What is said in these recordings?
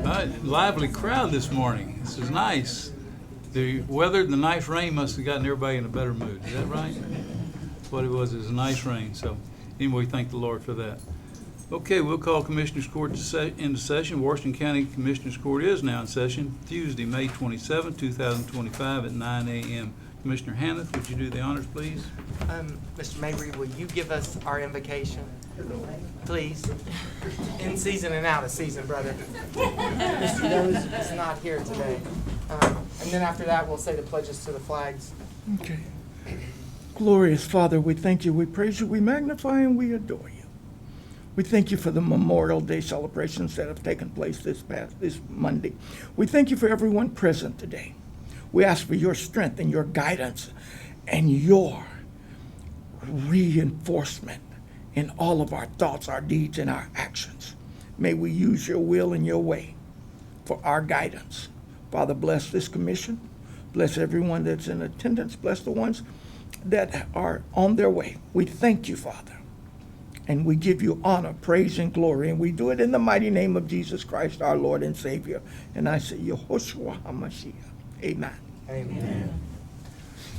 Lively crowd this morning. This is nice. The weather and the nice rain must have gotten everybody in a better mood. Is that right? That's what it was. It was a nice rain. So anyway, thank the Lord for that. Okay, we'll call Commissioners Court into session. Washington County Commissioners Court is now in session, Tuesday, May 27, 2025 at 9 a.m. Commissioner Hanneth, would you do the honors, please? Mr. Mabry, will you give us our invocation, please? In season and out of season, brother. Mr. Rose is not here today. And then after that, we'll say the pledges to the flags. Okay. Glorious Father, we thank you, we praise you, we magnify, and we adore you. We thank you for the Memorial Day celebrations that have taken place this Monday. We thank you for everyone present today. We ask for your strength and your guidance and your reinforcement in all of our thoughts, our deeds, and our actions. May we use your will and your way for our guidance. Father, bless this commission. Bless everyone that's in attendance. Bless the ones that are on their way. We thank you, Father. And we give you honor, praise, and glory. And we do it in the mighty name of Jesus Christ, our Lord and Savior. And I say, Yehoshua HaMashiach. Amen. Amen.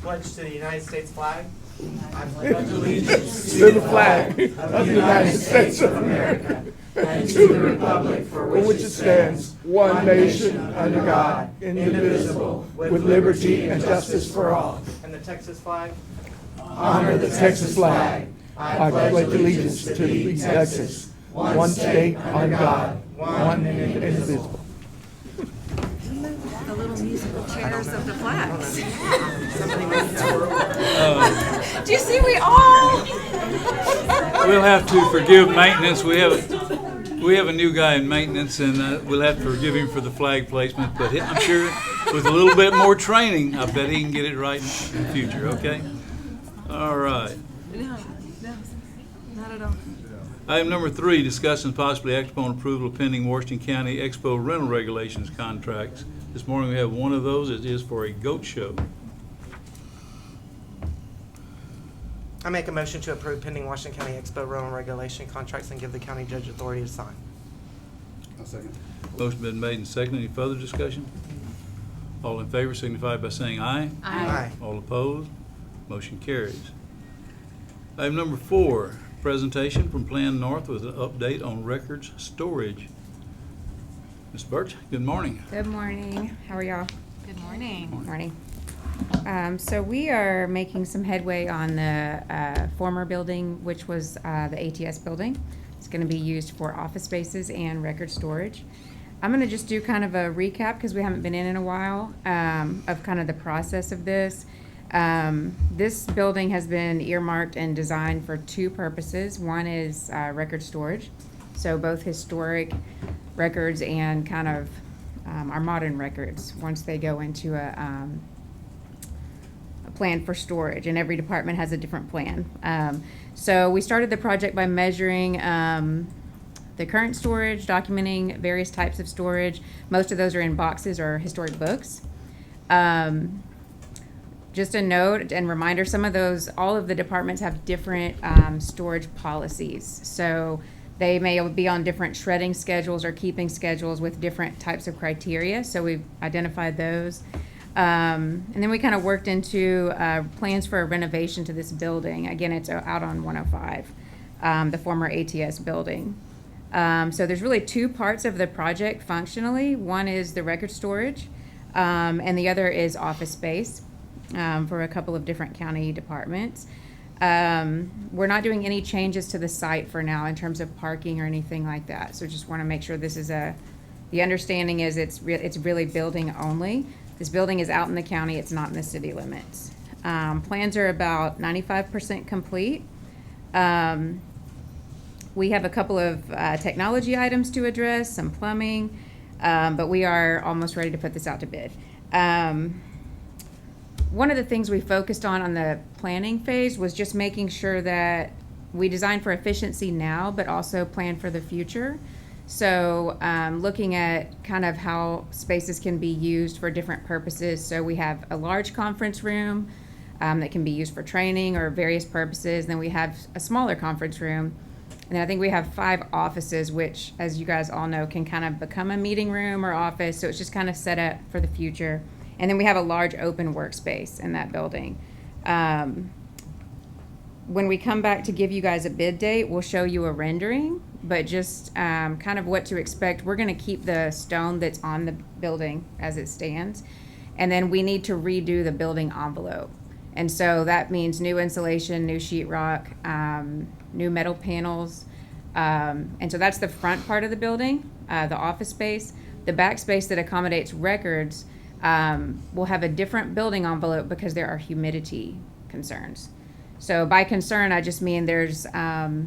Pledge to the United States flag. I pledge allegiance To the flag of the United States of America and to the republic for which it stands, one nation, under God, indivisible, with liberty and justice for all. And the Texas flag. Honor the Texas flag. I pledge allegiance to the Texas, one state, under God, one and indivisible. The little musical chairs of the flags. Do you see we all? We'll have to forgive maintenance. We have a new guy in maintenance, and we'll have to forgive him for the flag placement. But I'm sure with a little bit more training, I bet he can get it right in the future. Okay. All right. No, not at all. Item number 3, discuss and possibly act upon approval of pending Washington County Expo rental regulations contracts. This morning we have one of those. It is for a goat show. I make a motion to approve pending Washington County Expo rental regulation contracts and give the county judge authority to sign. I'll second. Motion been made and seconded. Any further discussion? All in favor signify by saying aye. Aye. All opposed? Motion carries. Item number 4, presentation from Plan North with an update on records storage. Ms. Birch, good morning. Good morning. How are y'all? Good morning. Morning. So we are making some headway on the former building, which was the ATS building. It's going to be used for office spaces and record storage. I'm going to just do kind of a recap because we haven't been in a while of kind of the process of this. This building has been earmarked and designed for 2 purposes. One is record storage, so both historic records and kind of our modern records once they go into a plan for storage, and every department has a different plan. So we started the project by measuring the current storage, documenting various types of storage. Most of those are in boxes or historic books. Just a note and reminder, all of the departments have different storage policies. So they may be on different shredding schedules or keeping schedules with different types of criteria. So we've identified those. And then we kind of worked into plans for a renovation to this building. Again, it's out on 105, the former ATS building. So there's really 2 parts of the project functionally. One is the record storage, and the other is office space. For a couple of different county departments. We're not doing any changes to the site for now in terms of parking or anything like that. So just want to make sure this is the understanding is it's really building only. This building is out in the county, it's not in the city limits. Plans are about 95% complete. We have a couple of technology items to address, some plumbing, but we are almost ready to put this out to bid. One of the things we focused on the planning phase was just making sure that we design for efficiency now, but also plan for the future. So looking at kind of how spaces can be used for different purposes. So we have a large conference room that can be used for training or various purposes. Then we have a smaller conference room And then I think we have 5 offices, which, as you guys all know, can kind of become a meeting room or office. So it's just kind of set up for the future. And then we have a large open workspace in that building. When we come back to give you guys a bid date, we'll show you a rendering, but just kind of what to expect. We're going to keep the stone that's on the building as it stands. And then we need to redo the building envelope. And so that means new insulation, new sheetrock, new metal panels. And so that's the front part of the building, the office space. The back space that accommodates records will have a different building envelope because there are humidity concerns. So by concern, I just mean there's a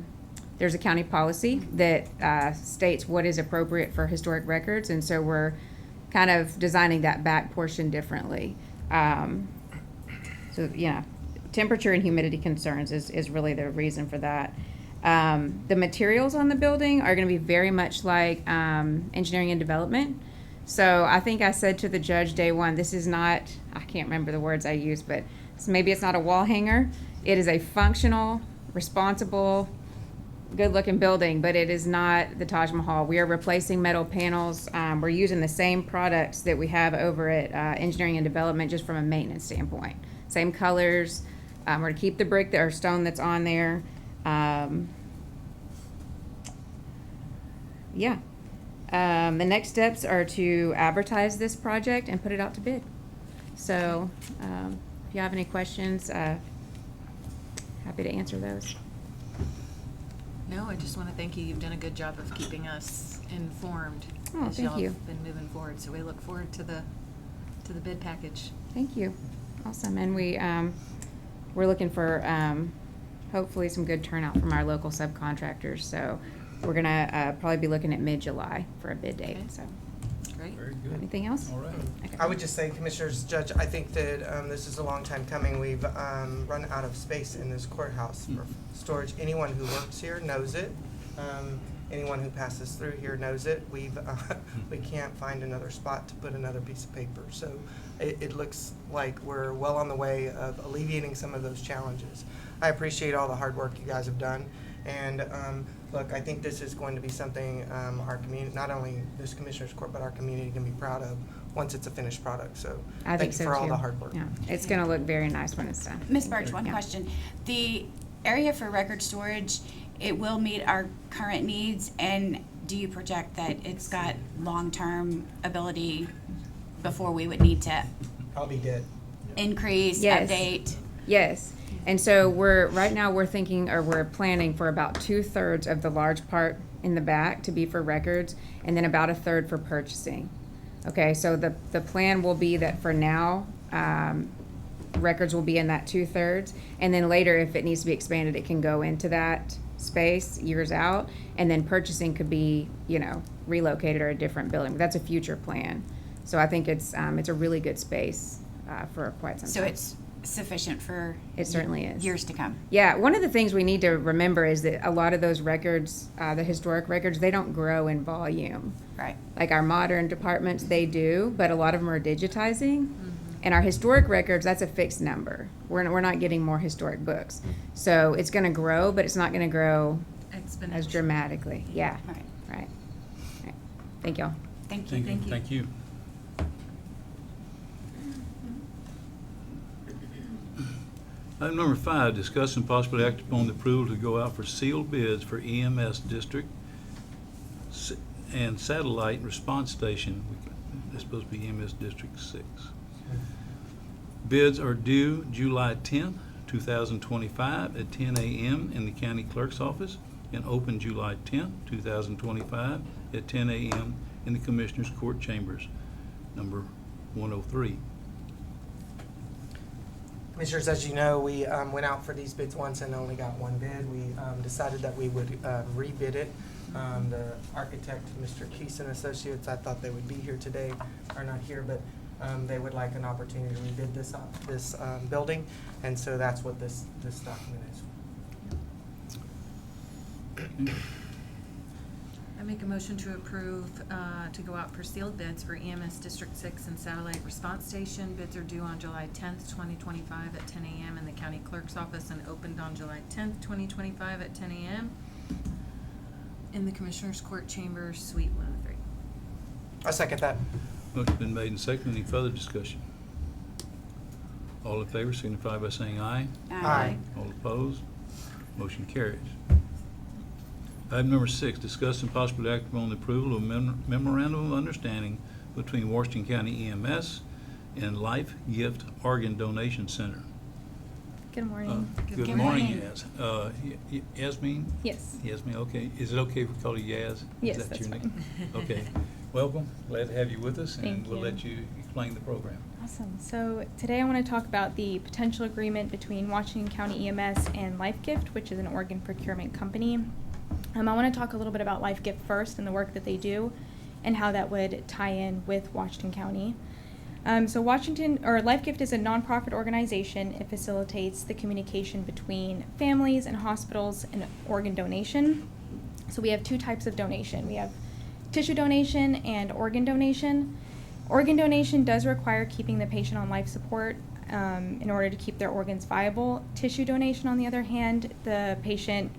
county policy that states what is appropriate for historic records. And so we're kind of designing that back portion differently. So, yeah, temperature and humidity concerns is really the reason for that. The materials on the building are going to be very much like engineering and development. So I think I said to the judge day one, this is not, I can't remember the words I used, but maybe it's not a wall hanger. It is a functional, responsible, good-looking building, but it is not the Taj Mahal. We are replacing metal panels. We're using the same products that we have over at engineering and development, just from a maintenance standpoint. Same colors. We're going to keep the brick or stone that's on there. Yeah. The next steps are to advertise this project and put it out to bid. So if you have any questions, happy to answer those. No, I just want to thank you. You've done a good job of keeping us informed. Oh, as thank y'all you. have been moving forward, so we look forward to the bid package. Thank you. Awesome. And we're looking for hopefully some good turnout from our local subcontractors. So we're going to probably be looking at mid-July for a bid date. Okay. So Great. Very good. anything else? All right. Okay. I would just say, Commissioners, Judge, I think that this is a long time coming. We've run out of space in this courthouse for storage. Anyone who works here knows it. Anyone who passes through here knows it. We can't find another spot to put another piece of paper. So it looks like we're well on the way of alleviating some of those challenges. I appreciate all the hard work you guys have done. And look, I think this is going to be something our community, not only this Commissioners Court, but our community can be proud of once it's a finished product. So I think thank so you for all too. the hard work. Yeah, it's going to look very nice when it's done. Ms. Birch, one Yeah. question. The area for record storage, it will meet our current needs, and do you project that it's got long-term ability before we would need to I'll be dead. increase, Yes. update? Yes. And so right now we're planning for about 2/3 of the large part in the back to be for records, and then about 1/3 for purchasing. Okay, so the plan will be that for now, records will be in that 2/3, and then later, if it needs to be expanded, it can go into that space years out, and then purchasing could be, relocated or a different building. But that's a future plan. So I think it's a really good space for quite some time. So it's sufficient for It certainly is. years to come. Yeah, one of the things we need to remember is that a lot of those records, the historic records, they don't grow in volume. Right. Like our modern departments, they do, but a lot of them are digitizing. And our historic records, that's a fixed number. We're not getting more historic books. So it's going to grow, but it's not going to grow as dramatically. Yeah, Right. right. Thank y'all. Thank you. Thank you. Item number 5, discuss and possibly act upon the approval to go out for sealed bids for EMS district and satellite response station. That's supposed to be EMS District 6. Bids are due July 10th, 2025 at 10 a.m. in the county clerk's office, and open July 10th, 2025 at 10 a.m. in the Commissioners Court Chambers, number 103. Commissioners, as you know, we went out for these bids once and only got one bid. We decided that we would rebid it. The architect, Mr. Keeson Associates, I thought they would be here today, are not here, but they would like an opportunity to rebid this building, and so that's what this document is. I make a motion to approve to go out for sealed bids for EMS District 6 and Satellite Response Station. Bids are due on July 10th, 2025 at 10 a.m. in the County Clerk's Office and opened on July 10th, 2025 at 10 a.m. in the Commissioners Court Chamber, Suite 103. I second that. Motion been made and seconded. Any further discussion? All in favor signify by saying aye. Aye. All opposed? Motion carries. Item number 6, discuss and possibly act upon the approval of memorandum of understanding between Washington County EMS and Life Gift Organ Donation Center. Good morning. Good Good morning, morning. Yaz. Yasmin? Yes. Yasmin, okay. Is it okay if we call you Yaz? Is Yes, that that's your fine. name? Okay. Welcome. Glad to have you with us, and Thank we'll you. let you explain the program. Awesome. So today I want to talk about the potential agreement between Washington County EMS and LifeGift, which is an organ procurement company. I want to talk a little bit about LifeGift first and the work that they do and how that would tie in with Washington County. So LifeGift is a nonprofit organization. It facilitates the communication between families and hospitals and organ donation. So we have two types of donation. We have tissue donation and organ donation. Organ donation does require keeping the patient on life support in order to keep their organs viable. Tissue donation, on the other hand, the patient,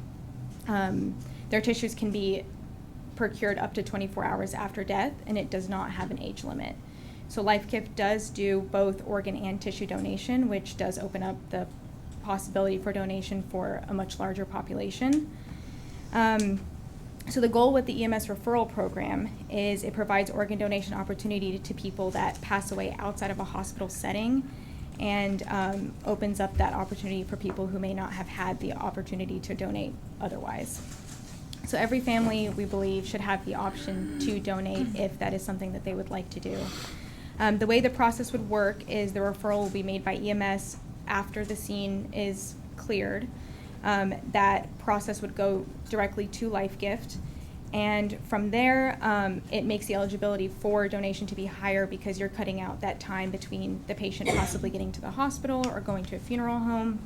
their tissues can be procured up to 24 hours after death, and it does not have an age limit. So LifeGift does do both organ and tissue donation, which does open up the possibility for donation for a much larger population. So the goal with the EMS referral program is it provides organ donation opportunity to people that pass away outside of a hospital setting, and opens up that opportunity for people who may not have had the opportunity to donate otherwise. So every family, we believe, should have the option to donate if that is something that they would like to do. The way the process would work is the referral will be made by EMS after the scene is cleared. That process would go directly to LifeGift, and from there, it makes the eligibility for donation to be higher because you're cutting out that time between the patient possibly getting to the hospital or going to a funeral home.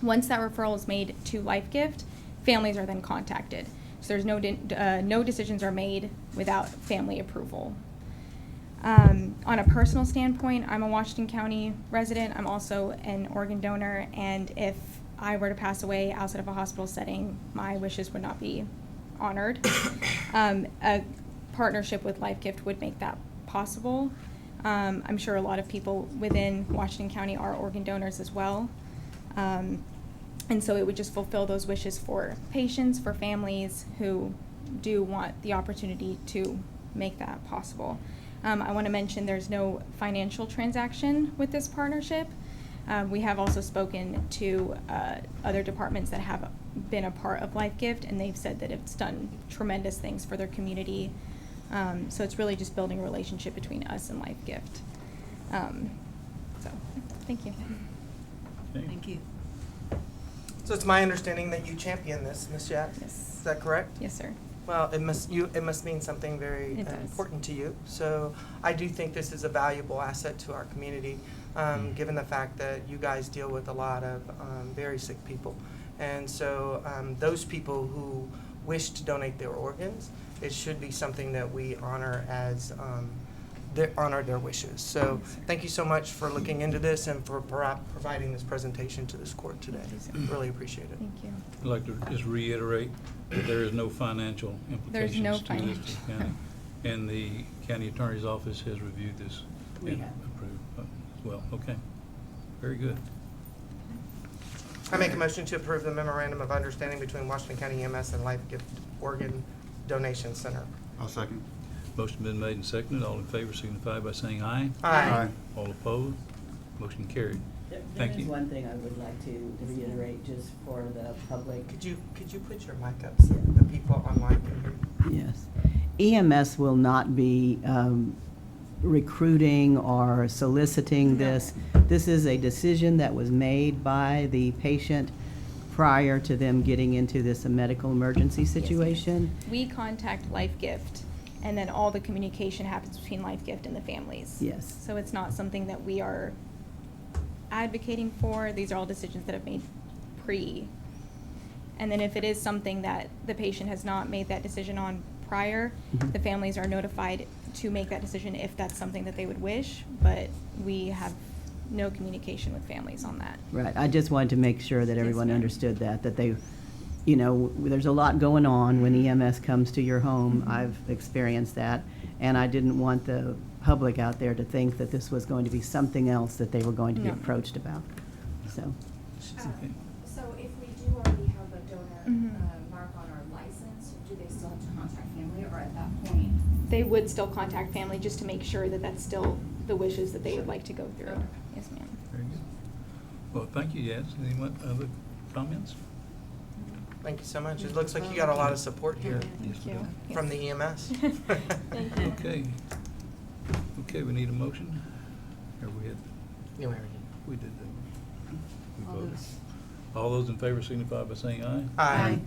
Once that referral is made to LifeGift, families are then contacted. So there's no decisions are made without family approval. On a personal standpoint, I'm a Washington County resident. I'm also an organ donor, and if I were to pass away outside of a hospital setting, my wishes would not be honored. A partnership with LifeGift would make that possible. I'm sure a lot of people within Washington County are organ donors as well. And so it would just fulfill those wishes for patients, for families who do want the opportunity to make that possible. I want to mention there's no financial transaction with this partnership. We have also spoken to other departments that have been a part of LifeGift, and they've said that it's done tremendous things for their community. So it's really just building a relationship between us and LifeGift. So, thank you. Okay. Thank you. So it's my understanding that you champion this, Ms. Yap? Yes. Is that correct? Yes, sir. Well, it must mean something very It does. important to you. So I do think this is a valuable asset to our community, given the fact that you guys deal with a lot of very sick people. And so those people who wish to donate their organs, it should be something that we honor as honor their wishes. So thank you so much for looking into this and for providing this presentation to this court today. Really appreciate it. Thank you. I'd like to just reiterate that there is no financial There's implications no to this financial. to the county. And the county attorney's office has reviewed this and approved as well. Okay, very good. I make a motion to approve the memorandum of understanding between Washington County EMS and LifeGift Organ Donation Center. I'll second. Motion been made and seconded. All in favor signify by saying aye. Aye. All opposed? Motion carried. Thank There is you. one thing I would like to reiterate just for the public. Could you put your mic up so the people online can hear you? Yes. EMS will not be recruiting or soliciting this. This is a decision that was made by the patient prior to them getting into this medical emergency situation. We contact LifeGift, and then all the communication happens between LifeGift and the families. Yes. So it's not something that we are advocating for. These are all decisions that have made pre. And then if it is something that the patient has not made that decision on prior, Mhm. the families are notified to make that decision if that's something that they would wish, but we have no communication with families on that. Right. I just wanted to make sure that Yes, everyone ma'am. understood that they you know, there's a lot going on when EMS comes to your home. I've experienced that, and I didn't want the public out there to think that this was going to be something else that they were going to be No. approached about. So, Okay. So if we do already have a donor Mhm. mark on our license, do they still have to contact family, or at that point? They would still contact family just to make sure that that's still the wishes that they would like to go through. Yes, ma'am. Very good. Well, thank you, Yaz. Any other comments? Thank you so much. It looks like you got a lot of support here Yes, Thank you. from the EMS. Thank you. Okay. Okay, we need a motion? Or we had, You already we did that. We voted. All those in favor signify by saying aye. Aye.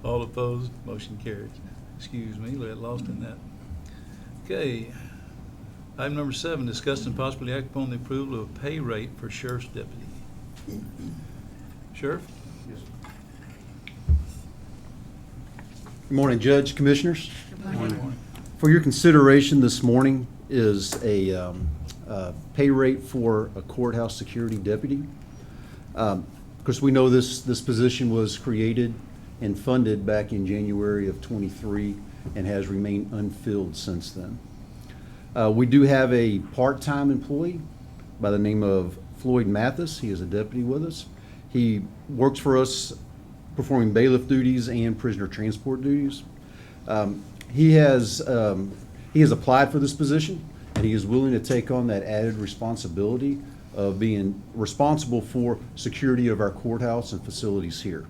All opposed, motion carries. Excuse me, got lost in that. Okay. Item number 7, discuss and possibly act upon the approval of pay rate for sheriff's deputy. Sheriff? Good morning, Judge, Commissioners. Morning. For your consideration this morning is a pay rate for a courthouse security deputy. Of course, we know this position was created and funded back in January of '23 and has remained unfilled since then. We do have a part-time employee by the name of Floyd Mathis. He is a deputy with us. He works for us performing bailiff duties and prisoner transport duties. He has applied for this position, and he is willing to take on that added responsibility of being responsible for security of our courthouse and facilities here.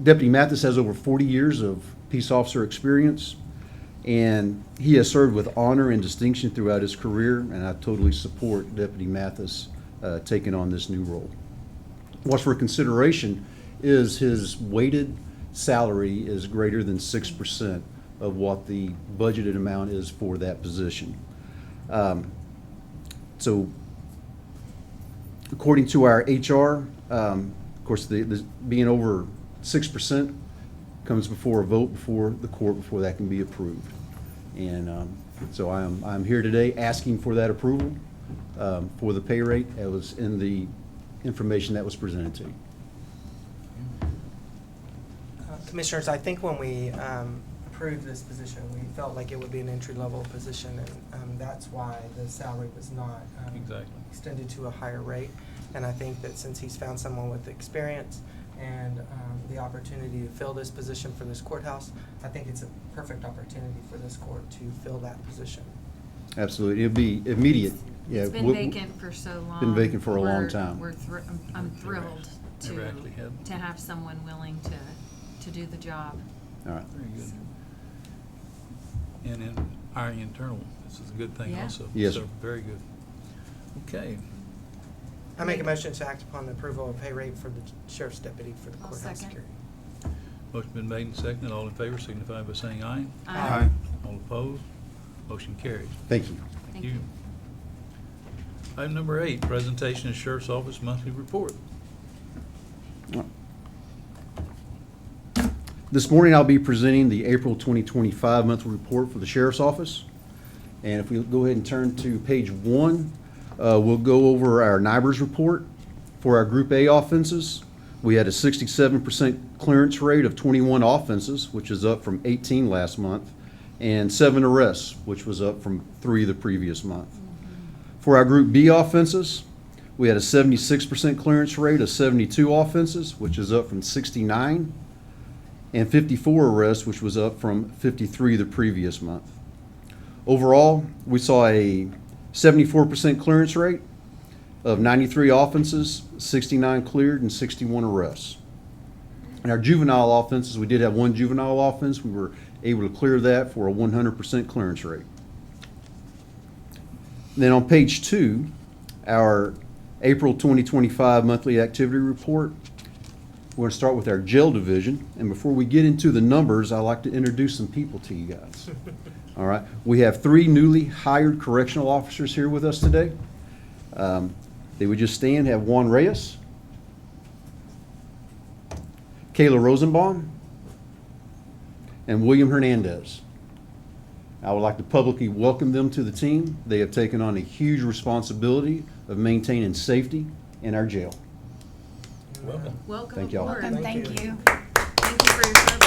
Deputy Mathis has over 40 years of peace officer experience, and he has served with honor and distinction throughout his career, and I totally support Deputy Mathis taking on this new role. What's for consideration is his weighted salary is greater than 6% of what the budgeted amount is for that position. So according to our HR, of course, the being over 6% comes before a vote before the court before that can be approved. And so I'm here today asking for that approval for the pay rate that was in the information that was presented to you. Commissioners, I think when we approved this position, we felt like it would be an entry-level position, and that's why the salary was not Exactly. extended to a higher rate. And I think that since he's found someone with experience and the opportunity to fill this position for this courthouse, I think it's a perfect opportunity for this court to fill that position. Absolutely, it'll be immediate. Yeah, It's been vacant for so long. Been vacant for a long We're- time. I'm thrilled Never actually had. to have someone willing to do the job. All right. Very good. And in our internal, this is a good thing Yeah. also. Yes, So, sir. very good. Okay. I make a motion to act upon the approval of pay rate for the sheriff's deputy for the I'll courthouse second. security. Motion been made and seconded. All in favor signify by saying aye. Aye. All opposed, motion carries. Thank you. Thank you. Item number 8, presentation of Sheriff's Office monthly report. This morning, I'll be presenting the April 2025 monthly report for the Sheriff's Office. And if we go ahead and turn to page 1, we'll go over our NIBRS report. For our Group A offenses, we had a 67% clearance rate of 21 offenses, which is up from 18 last month, and 7 arrests, which was up from 3 the previous month. For our Group B offenses, we had a 76% clearance rate of 72 offenses, which is up from 69, and 54 arrests, which was up from 53 the previous month. Overall, we saw a 74% clearance rate of 93 offenses, 69 cleared, and 61 arrests. In our juvenile offenses, we did have 1 juvenile offense. We were able to clear that for a 100% clearance rate. Then on page 2, our April 2025 monthly activity report. We're going to start with our jail division. And before we get into the numbers, I'd like to introduce some people to you guys. All right. We have 3 newly hired correctional officers here with us today. They would just stand, have Juan Reyes, Kayla Rosenbaum, and William Hernandez. I would like to publicly welcome them to the team. They have taken on a huge responsibility of maintaining safety in our jail. Welcome. Welcome Thank y'all. aboard. Welcome, Thank thank you. you. Thank you for your service.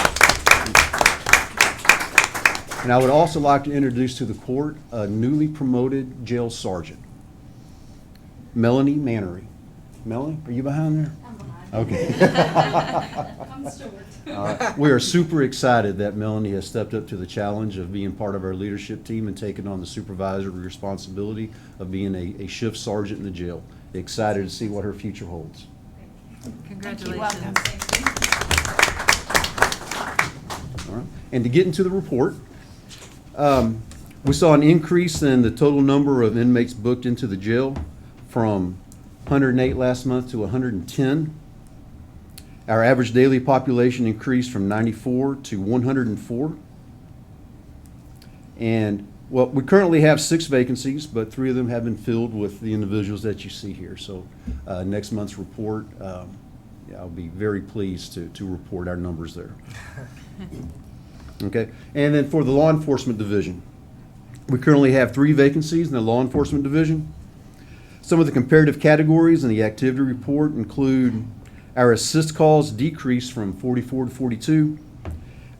And I would also like to introduce to the court a newly promoted jail sergeant, Melanie Mannery. Melanie, are you behind there? I'm behind. Okay. I'm short. All right. We are super excited that Melanie has stepped up to the challenge of being part of our leadership team and taking on the supervisory responsibility of being a shift sergeant in the jail. Excited to see what her future holds. Congratulations. Welcome. All right. And to get into the report, we saw an increase in the total number of inmates booked into the jail from 108 last month to 110. Our average daily population increased from 94 to 104. And, well, we currently have 6 vacancies, but 3 of them have been filled with the individuals that you see here. So next month's report, I'll be very pleased to report our numbers there. Okay, and then for the law enforcement division, we currently have 3 vacancies in the law enforcement division. Some of the comparative categories in the activity report include our assist calls decreased from 44 to 42.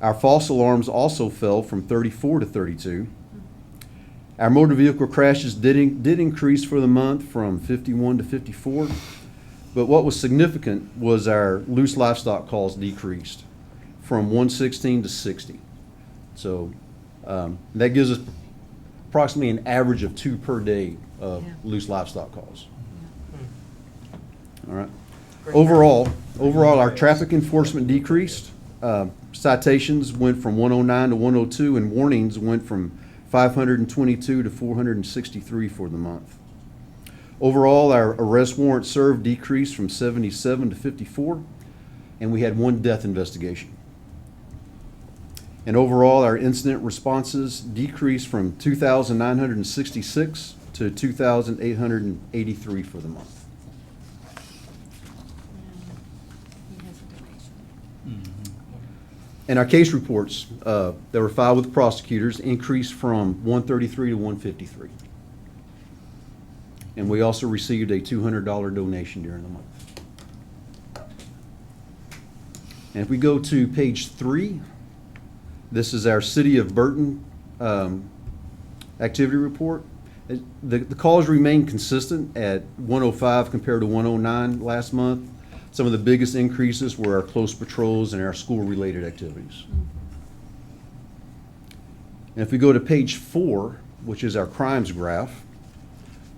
Our false alarms also fell from 34 to 32. Our motor vehicle crashes did increase for the month from 51 to 54. But what was significant was our loose livestock calls decreased from 116 to 60. So that gives us approximately an average of 2 per day of loose livestock calls. All right. Overall, our traffic enforcement decreased. Citations went from 109 to 102, and warnings went from 522 to 463 for the month. Overall, our arrest warrant served decreased from 77 to 54, and we had 1 death investigation. And overall, our incident responses decreased from 2,966 to 2,883 for the month. He has a donation. And our case reports that were filed with prosecutors increased from 133 to 153. And we also received a $200 donation during the month. And if we go to page 3, this is our City of Burton activity report. The calls remain consistent at 105 compared to 109 last month. Some of the biggest increases were our close patrols and our school-related activities. And if we go to page 4, which is our crimes graph,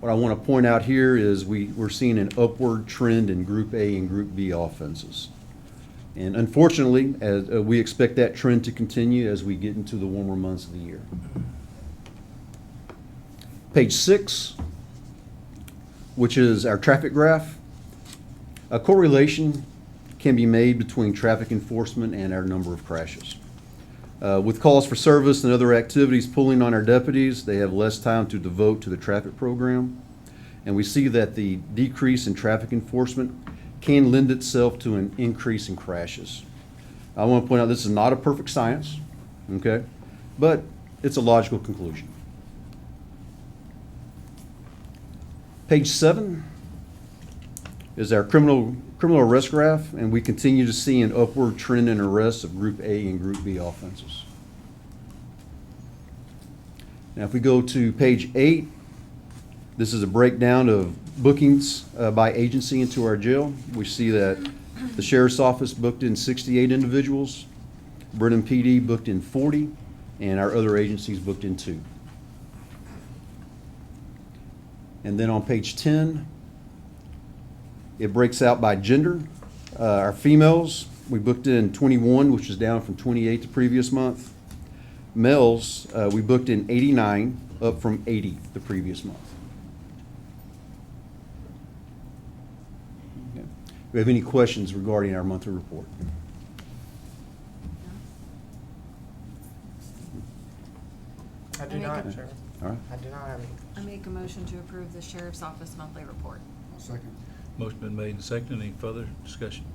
what I want to point out here is we're seeing an upward trend in Group A and Group B offenses. And unfortunately, we expect that trend to continue as we get into the warmer months of the year. Page 6, which is our traffic graph. A correlation can be made between traffic enforcement and our number of crashes. With calls for service and other activities pulling on our deputies, they have less time to devote to the traffic program. And we see that the decrease in traffic enforcement can lend itself to an increase in crashes. I want to point out this is not a perfect science, okay? But it's a logical conclusion. Page 7 is our criminal arrest graph, and we continue to see an upward trend in arrests of Group A and Group B offenses. Now, if we go to page 8, this is a breakdown of bookings by agency into our jail. We see that the Sheriff's Office booked in 68 individuals, Brenham PD booked in 40, and our other agencies booked in 2. And then on page 10, it breaks out by gender. Our females, we booked in 21, which is down from 28 the previous month. Males, we booked in 89, up from 80 the previous month. Okay. Do we have any questions regarding our monthly report? I do not, Sheriff. All right. I do not have any. I make a motion to approve the Sheriff's Office monthly report. Motion been made and seconded. Any further discussion?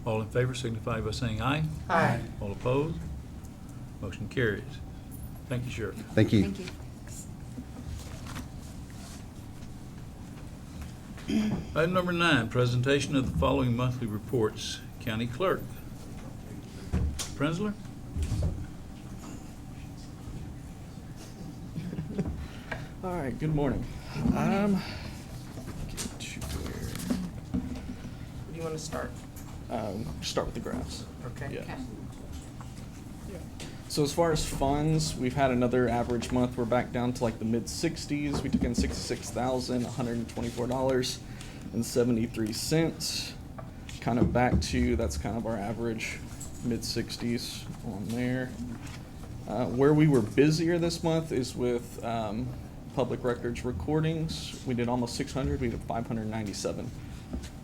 All in favor signify by saying aye. Aye. All opposed? Motion carries. Thank you, Sheriff. Thank you. Thank you. Item number 9, presentation of the following monthly reports. County Clerk. Prenzler? All right, good morning. Get to Where do you want to start? start with the graphs. Okay. Yeah. So as far as funds, we've had another average month. We're back down to like the mid-60s. We took in $66,124.73. Kind of back to, that's kind of our average, mid-60s on there. Where we were busier this month is with public records recordings. We did almost 600. We did 597,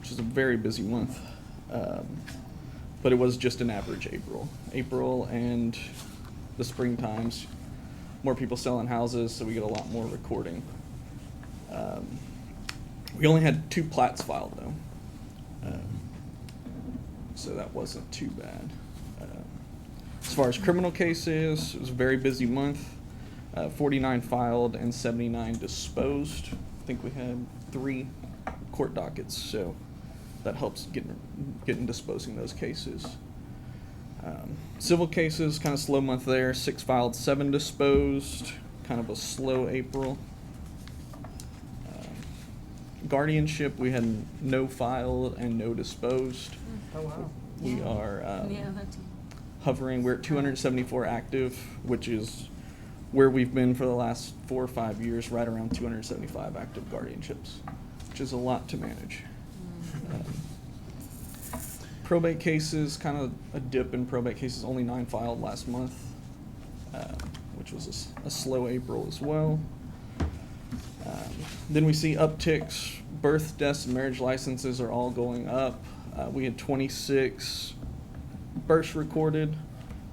which is a very busy month. But it was just an average April. April and the spring times, more people selling houses, so we get a lot more recording. We only had 2 plats filed though, so that wasn't too bad. As far as criminal cases, it was a very busy month. 49 filed and 79 disposed. I think we had 3 court dockets, so that helps getting disposing those cases. Civil cases, kind of slow month there. 6 filed, 7 disposed. Kind of a slow April. Guardianship, we had no filed and no disposed. Oh, wow. We are Yeah, that's, hovering. We're at 274 active, which is where we've been for the last 4 or 5 years, right around 275 active guardianships, which is a lot to manage. Probate cases, kind of a dip in probate cases, only 9 filed last month, which was a slow April as well. Then we see upticks. Birth, deaths, and marriage licenses are all going up. We had 26 births recorded,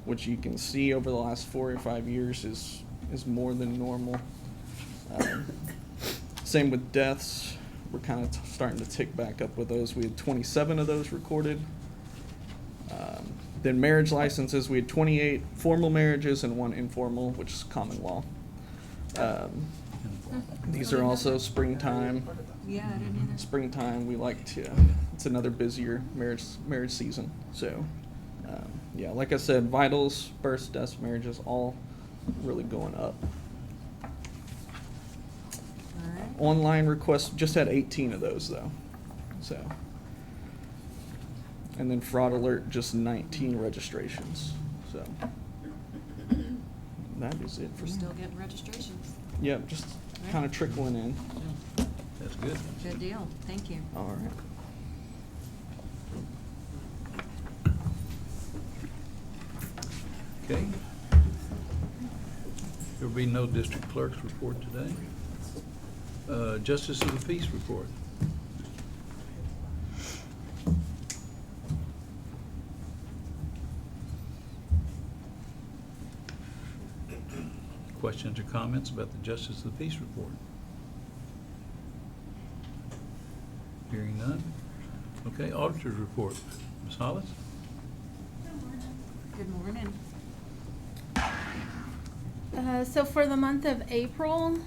which you can see over the last 4 or 5 years is more than normal. Same with deaths. We're kind of starting to tick back up with those. We had 27 of those recorded. Then marriage licenses, we had 28 formal marriages and 1 informal, which is common law. These are also springtime. yeah, I didn't either. Springtime, we like to, it's another busier marriage season. So, yeah, like I said, vitals, births, deaths, marriages, all really going up. All right. Online requests, just had 18 of those though, so. And then fraud alert, just 19 registrations, so. That is it for We're me. still getting registrations. Yep, just kind of trickling in. That's good. Good deal. Thank you. All right. Okay. There will be no district clerk's report today. Justice of the Peace report. Questions or comments about the Justice of the Peace report? Hearing none. Okay, auditor's report. Ms. Hollis? Good morning. So for the month of April,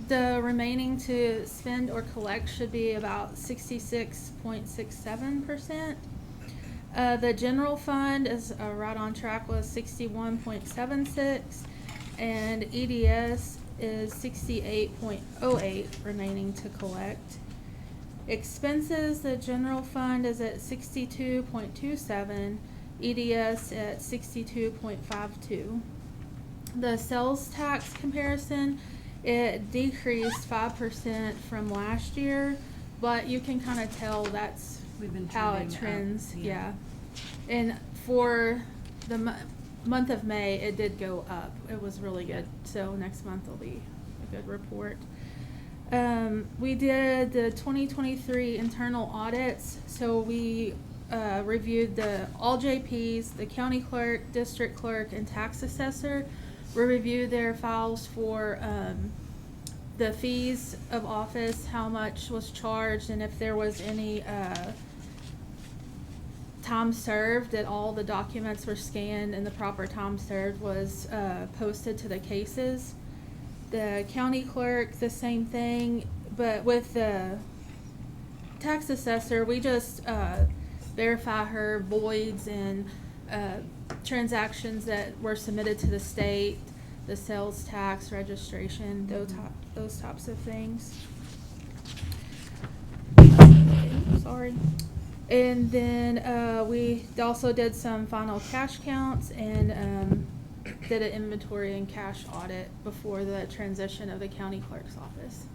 the remaining to spend or collect should be about 66.67%. The general fund is right on track with 61.76, and EDS is 68.08 remaining to collect. Expenses, the general fund is at 62.27, EDS at 62.52. The sales tax comparison, it decreased 5% from last year, but you can kind of tell that's We've been how it trending up, trends, yeah. yeah. And for the month of May, it did go up. It was really good. So next month will be a good report. We did the 2023 internal audits. So we reviewed all JPs, the county clerk, district clerk, and tax assessor. We reviewed their files for the fees of office, how much was charged, and if there was any time served, that all the documents were scanned and the proper time served was posted to the cases. The county clerk, the same thing, but with the tax assessor, we just verify her voids and transactions that were submitted to the state, the sales tax registration, those types of things. Sorry. And then we also did some final cash counts and did an inventory and cash audit before the transition of the county clerk's office.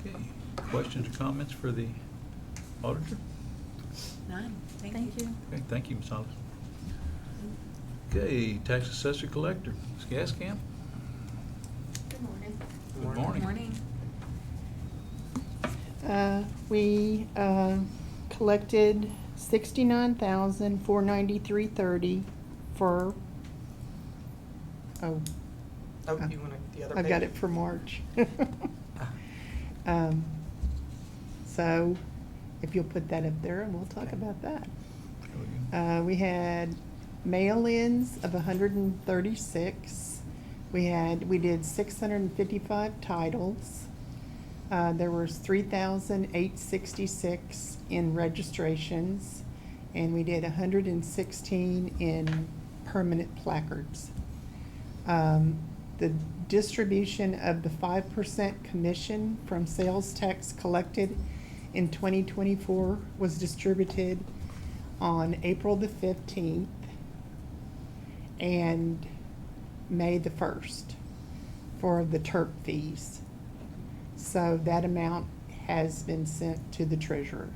Okay, questions or comments for the auditor? None. Thank you. Okay, thank you, Ms. Hollis. Okay, tax assessor collector, Ms. Gaskamp. Good morning. Good morning. Morning. We collected $69,493.30 for, Oh, you want the other page? I've got it for March. So if you'll put that up there and we'll talk about that. We had mail-ins of 136. We did 655 titles. There was 3,866 in registrations, and we did 116 in permanent placards. The distribution of the 5% commission from sales tax collected in 2024 was distributed on April the 15th and May the 1st for the TERP fees. So that amount has been sent to the treasurer.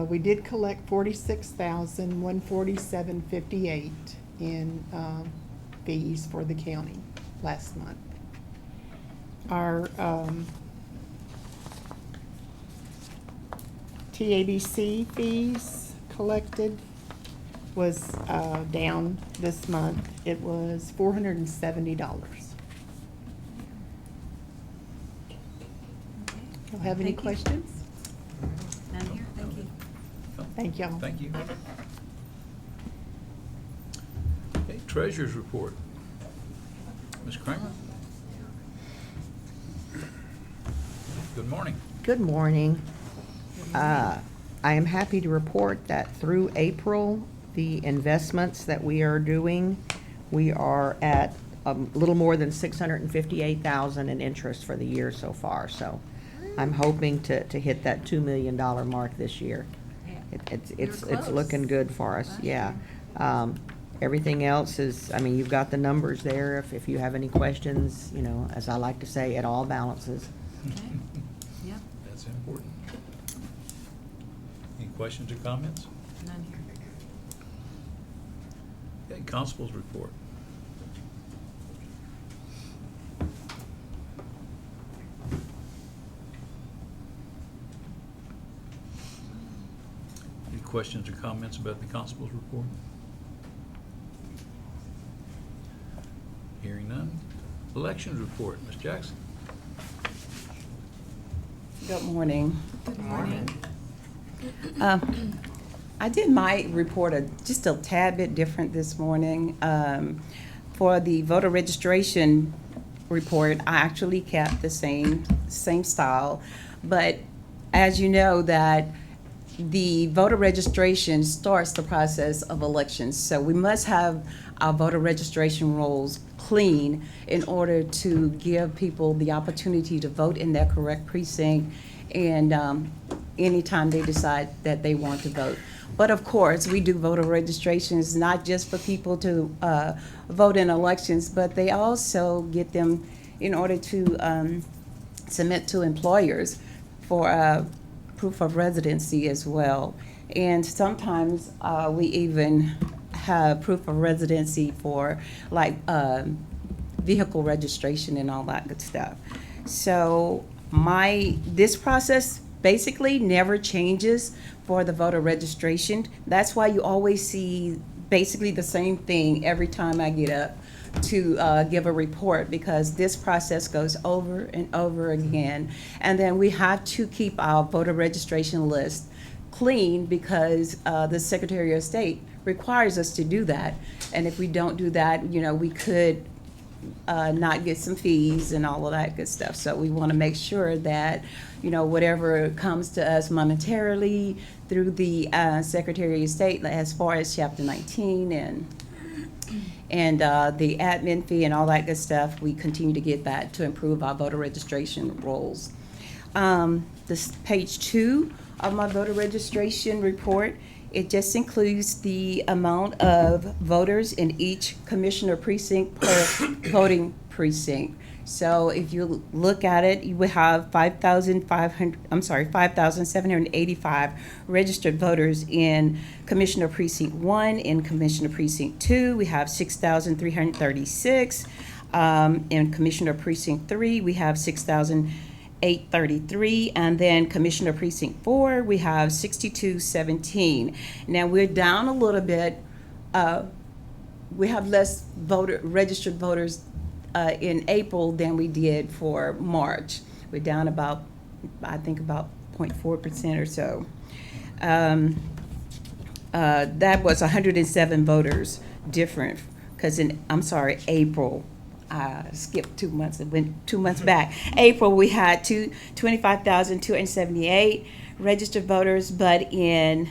We did collect $46,147.58 in fees for the county last month. Our TABC fees collected was down this month. It was $470. Y'all have any Thank you. questions? None here. Thank you. Thank y'all. Thank you. Okay, treasurer's report. Ms. Kramer? Good morning. Good morning. I am happy to report that through April, the investments that we are doing, we are at a little more than $658,000 in interest for the year so far. So I'm hoping to hit that $2 million mark this year. It's looking good for us, yeah. Everything else is, I mean, you've got the numbers there. If you have any questions, you know, as I like to say, it all balances. Okay. Yep. That's important. Any questions or comments? None here. Okay, constable's report. Any questions or comments about the constable's report? Hearing none. Elections report, Ms. Jackson. Good morning. Good morning. I did my report just a tad bit different this morning. For the voter registration report, I actually kept the same style, but as you know that the voter registration starts the process of elections, so we must have our voter registration rolls clean in order to give people the opportunity to vote in their correct precinct and anytime they decide that they want to vote. But of course, we do voter registrations not just for people to vote in elections, but they also get them in order to submit to employers for proof of residency as well. And sometimes we even have proof of residency for like vehicle registration and all that good stuff. So this process basically never changes for the voter registration. That's why you always see basically the same thing every time I get up to give a report, because this process goes over and over again. And then we have to keep our voter registration list clean because the Secretary of State requires us to do that. And if we don't do that, you know, we could not get some fees and all of that good stuff. So we want to make sure that, you know, whatever comes to us monetarily through the Secretary of State as far as Chapter 19 and the admin fee and all that good stuff, we continue to get that to improve our voter registration rolls. This page 2 of my voter registration report, it just includes the amount of voters in each commissioner precinct per voting precinct. So if you look at it, you would have 5,785 registered voters in Commissioner Precinct 1. In Commissioner Precinct 2, we have 6,336. In Commissioner Precinct 3, we have 6,833. And then Commissioner Precinct 4, we have 6,217. Now we're down a little bit. We have less registered voters in April than we did for March. We're down about, I think about 0.4% or so. That was 107 voters different, because April, skipped 2 months, it went 2 months back. April, we had 25,278 registered voters, but in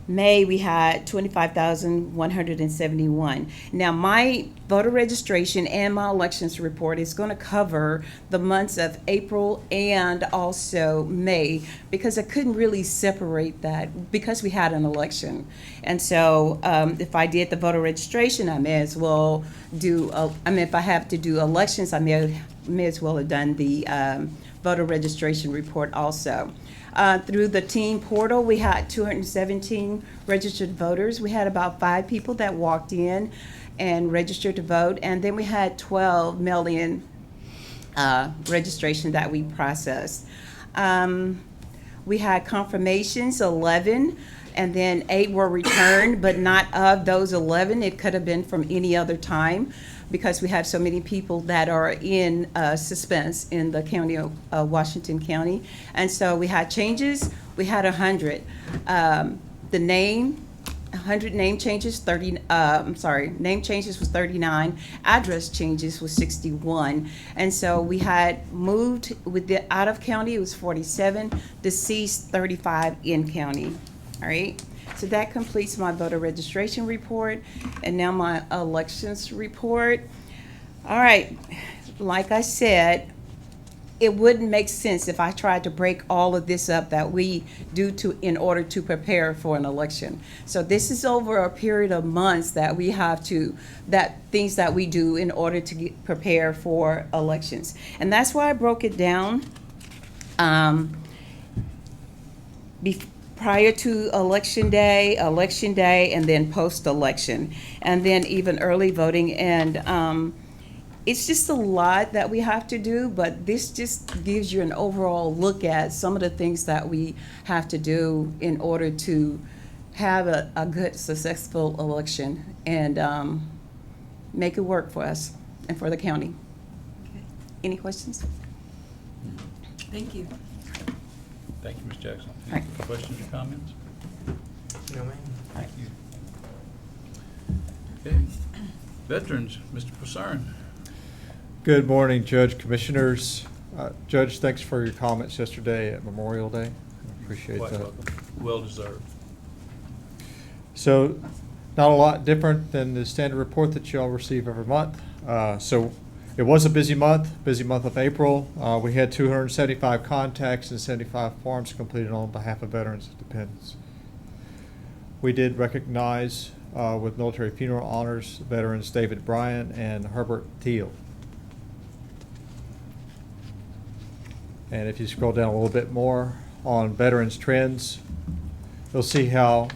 May, we had 25,171. Now, my voter registration and my elections report is going to cover the months of April and also May, because I couldn't really separate that because we had an election. And so if I did the voter registration, I may as well do, if I have to do elections, I may as well have done the voter registration report also. Through the teen portal, we had 217 registered voters. We had about 5 people that walked in and registered to vote, and then we had 12 mail-in registration that we processed. We had confirmations, 11, and then 8 were returned, but not of those 11. It could have been from any other time, because we have so many people that are in suspense in the county of Washington County. And so we had changes, we had 100. 100 name changes, name changes was 39, address changes was 61. And so we had moved with the out of county, it was 47, deceased 35 in county, all right? So that completes my voter registration report, and now my elections report. All right, like I said, it wouldn't make sense if I tried to break all of this up that we do in order to prepare for an election. So this is over a period of months that we have to, things that we do in order to prepare for elections. And that's why I broke it down. Prior to election day, and then post-election, and then even early voting. And it's just a lot that we have to do, but this just gives you an overall look at some of the things that we have to do in order to have a good, successful election and make it work for us and for the county. Okay. Any questions? Thank you. Thank you, Ms. Jackson. All right. Any questions or comments? No, ma'am. Thank you. Okay. Veterans, Mr. Pacern. Good morning, Judge, Commissioners. Judge, thanks for your comments yesterday at Memorial Day. I appreciate Quite that. welcome. Well deserved. So, not a lot different than the standard report that you all receive every month. So, it was a busy month of April. We had 275 contacts and 75 forms completed on behalf of veterans and dependents. We did recognize with military funeral honors veterans David Bryan and Herbert Teal. And if you scroll down a little bit more on veterans trends, you'll see how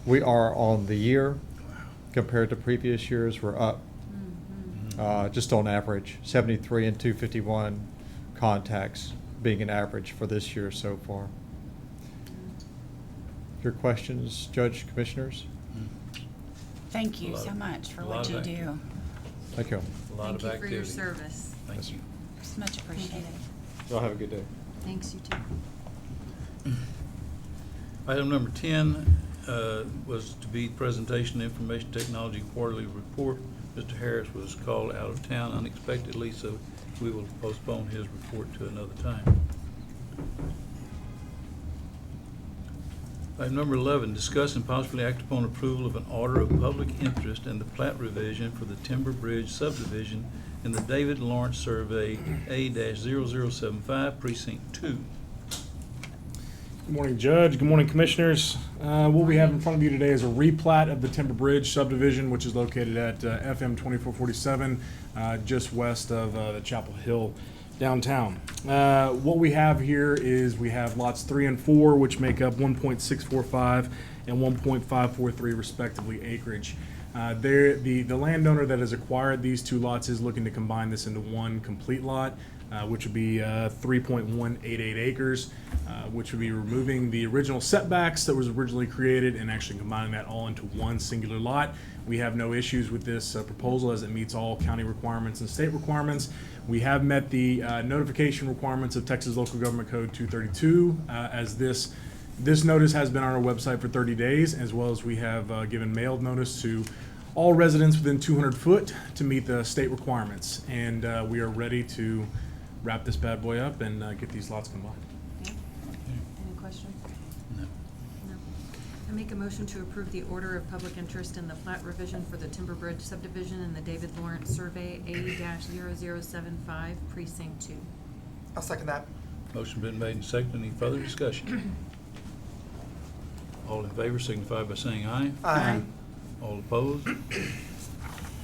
we are on the year compared to previous years. We're up. Just on average, 73 and 251 contacts being an average for this year so far. Your questions, Judge, Commissioners? Thank you so much for what you do. Thank you. A lot of Thank you for your activity. service. Thank you. It's much appreciated. Y'all have a good day. Thanks, you too. Item number 10 was to be presentation of information technology quarterly report. Mr. Harris was called out of town unexpectedly, so we will postpone his report to another time. Item number 11, discuss and possibly act upon approval of an order of public interest and the plat revision for the Timber Bridge subdivision in the David Lawrence Survey A-0075, Precinct 2. Good morning, Judge. Good morning, Commissioners. What we have in front of you today is a replat of the Timber Bridge subdivision, which is located at FM 2447, just west of the Chapel Hill downtown. What we have here is we have lots 3 and 4, which make up 1.645 and 1.543 respectively acreage. The landowner that has acquired these 2 lots is looking to combine this into one complete lot, which would be 3.188 acres, which would be removing the original setbacks that was originally created and actually combining that all into one singular lot. We have no issues with this proposal as it meets all county requirements and state requirements. We have met the notification requirements of Texas Local Government Code 232, as this notice has been on our website for 30 days, as well as we have given mailed notice to all residents within 200 foot to meet the state requirements. And we are ready to wrap this bad boy up and get these lots combined. Any questions? No. No. I make a motion to approve the order of public interest in the plat revision for the Timber Bridge subdivision in the David Lawrence Survey A-0075, Precinct 2. I'll second that. Motion been made and seconded. Any further discussion? All in favor signify by saying aye. Aye. All opposed?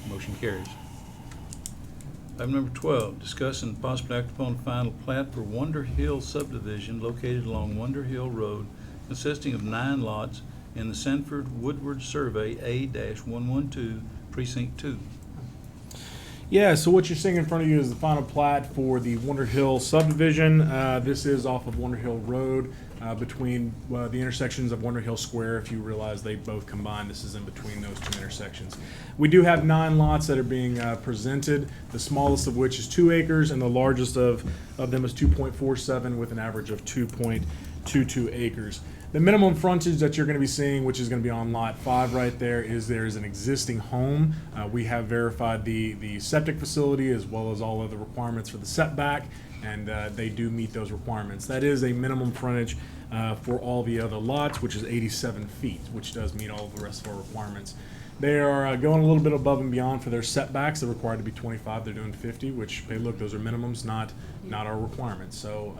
Motion carries. Item number 12, discuss and possibly act upon final plat for Wonder Hill subdivision located along Wonder Hill Road, consisting of 9 lots in the Sanford Woodward Survey A-112, Precinct 2. Yeah, so what you're seeing in front of you is the final plat for the Wonder Hill subdivision. This is off of Wonder Hill Road, between the intersections of Wonder Hill Square. If you realize they both combine, this is in between those 2 intersections. We do have 9 lots that are being presented, the smallest of which is 2 acres, and the largest of them is 2.47 with an average of 2.22 acres. The minimum frontage that you're going to be seeing, which is going to be on lot 5 right there, is there's an existing home. We have verified the septic facility as well as all of the requirements for the setback, and they do meet those requirements. That is a minimum frontage for all the other lots, which is 87 feet, which does meet all of the rest of our requirements. They are going a little bit above and beyond for their setbacks. They're required to be 25. They're doing 50, which, hey, look, those are minimums, not our requirements. So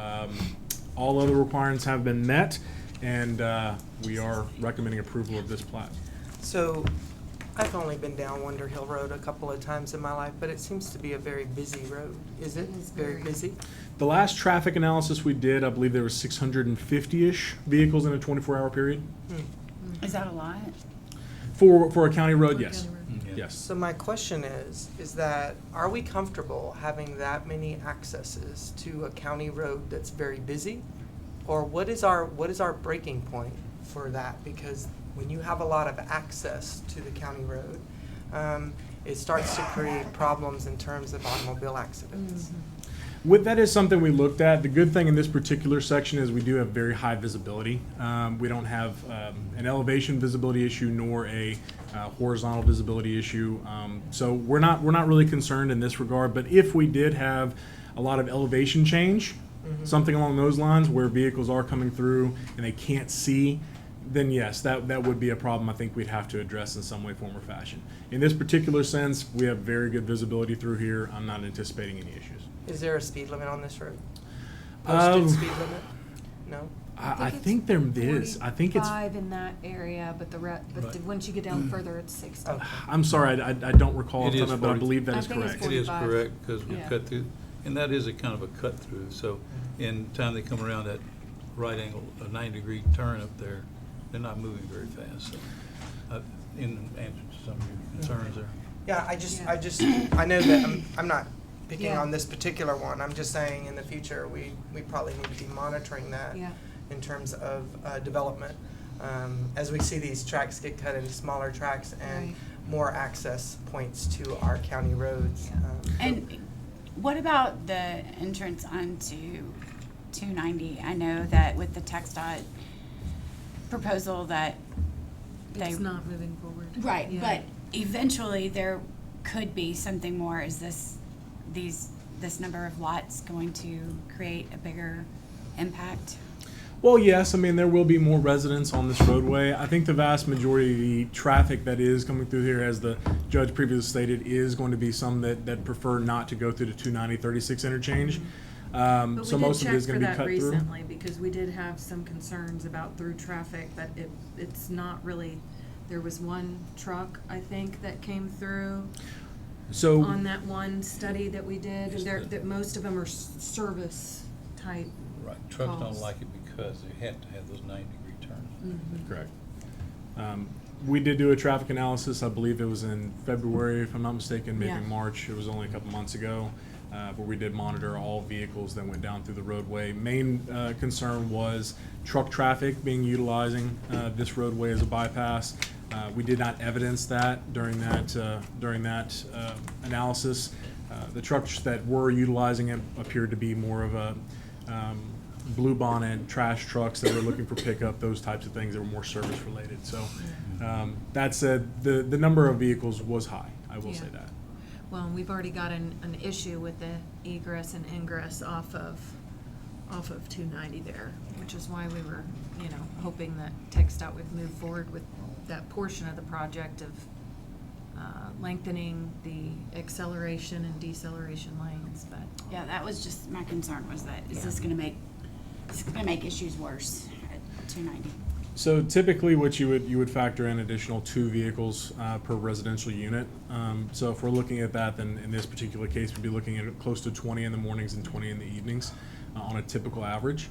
all other requirements have been met, and we are recommending approval of this plat. So I've only been down Wonder Hill Road a couple of times in my life, but it seems to be a very busy road. Is it very busy? The last traffic analysis we did, I believe there were 650-ish vehicles in a 24-hour period. Is that a lot? For a county road, yes. Yes. So my question is that, are we comfortable having that many accesses to a county road that's very busy? Or what is our breaking point for that? Because when you have a lot of access to the county road, it starts to create problems in terms of automobile accidents. That is something we looked at. The good thing in this particular section is we do have very high visibility. We don't have an elevation visibility issue nor a horizontal visibility issue. So we're not really concerned in this regard. But if we did have a lot of elevation change, something along those lines where vehicles are coming through and they can't see, then yes, that would be a problem I think we'd have to address in some way, form, or fashion. In this particular sense, we have very good visibility through here. I'm not anticipating any issues. Is there a speed limit on this road? Posted speed limit? No? I think there is. I think it's. 45 in that area, but once you get down further, it's 60. I'm sorry, I don't recall, It is but I 40. believe that is I think it's correct. 40. It is 45. correct, because we Yeah. cut through, and that is a kind of a cut through. So in time they come around that right angle, a 90-degree turn up there, they're not moving very fast. So, in answer to some of your concerns there. Yeah, I know that I'm not picking Yeah. on this particular one. I'm just saying in the future, we probably need to be monitoring that Yeah. in terms of development. As we see these tracks get cut into smaller tracks and Right. more access points to our county roads. And what about the entrance onto 290? I know that with the TxDOT proposal that It's not moving forward. Right, Yeah. but eventually there could be something more. Is this number of lots going to create a bigger impact? Well, yes, I mean, there will be more residents on this roadway. I think the vast majority of the traffic that is coming through here, as the judge previously stated, is going to be some that prefer not to go through the 290-36 interchange. But So we most did of it is check going for to be that cut through. recently, because we did have some concerns about through traffic, that it's not really, there was one truck, I think, that came through So on that one study that we did, and that most of them are service type. Right, trucks don't calls. like it because they have to have those 90-degree turns. Correct. We did do a traffic analysis, I believe it was in February, if I'm not mistaken, maybe Yeah. March. It was only a couple months ago, where we did monitor all vehicles that went down through the roadway. Main concern was truck traffic utilizing this roadway as a bypass. We did not evidence that during that analysis. The trucks that were utilizing it appeared to be more of a blue bonnet trash trucks that were looking for pickup, those types of things that were more service related. So that said, the number of vehicles was high, I will say Yeah. that. Well, and we've already got an issue with the egress and ingress off of 290 there, which is why we were, hoping that TxDOT would move forward with that portion of the project of lengthening the acceleration and deceleration lanes, but. Yeah, that was just my concern, was that, is Yeah. this gonna make issues worse at 290? So typically, what you would factor in additional 2 vehicles per residential unit. So if we're looking at that, then in this particular case, we'd be looking at close to 20 in the mornings and 20 in the evenings on a typical average.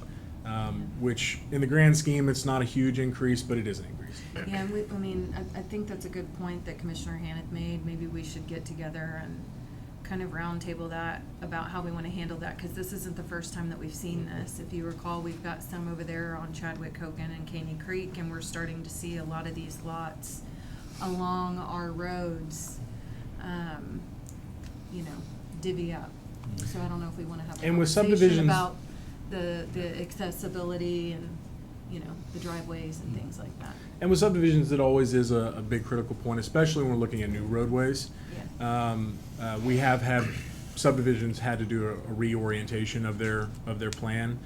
Which, in the grand scheme, it's not a huge increase, but it is an increase. Yeah, and I think that's a good point that Commissioner Hannah made. Maybe we should get together and kind of roundtable that about how we want to handle that, because this isn't the first time that we've seen this. If you recall, we've got some over there on Chadwick, Hogan, and Caney Creek, and we're starting to see a lot of these lots along our roads, divvy up. So I don't know if we want to have a And with conversation subdivisions- about the accessibility and, the driveways and things like that. And with subdivisions, it always is a big critical point, especially when we're looking at new roadways. We have had subdivisions had to do a reorientation of their plan,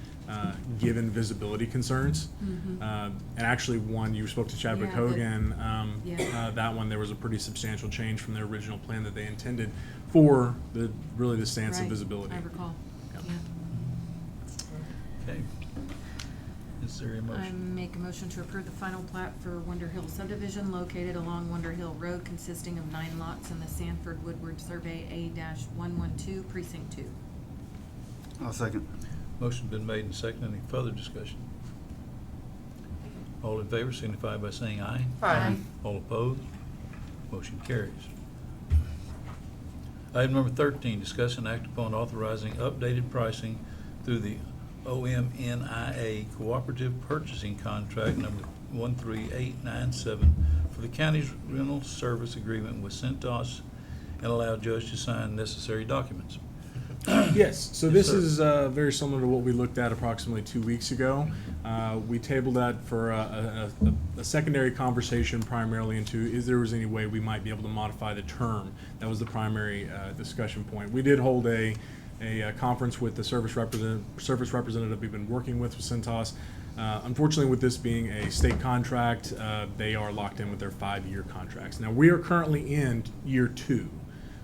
given visibility concerns. And actually, one, you spoke to Chadwick Yeah, Hogan, that one, there was a pretty substantial change from their original plan that they intended for the stance of Right, visibility. I recall. Yep. Yeah. Okay. Is there a I motion? make a motion to approve the final plat for Wonder Hill subdivision located along Wonder Hill Road, consisting of 9 lots in the Sanford Woodward Survey A-112, Precinct 2. I'll second. Motion's been made and seconded. Any further discussion? All in favor signify by saying aye. Aye. All opposed? Motion carries. Item number 13, discuss and act upon authorizing updated pricing through the OMNIA Cooperative Purchasing Contract number 13897 for the county's rental service agreement with Centos, and allow judge to sign necessary documents. Yes, so Yes, this sir. is very similar to what we looked at approximately 2 weeks ago. We tabled that for a secondary conversation primarily into is there was any way we might be able to modify the term. That was the primary discussion point. We did hold a conference with the service representative we've been working with Centos. Unfortunately, with this being a state contract, they are locked in with their 5-year contracts. Now, we are currently in year 2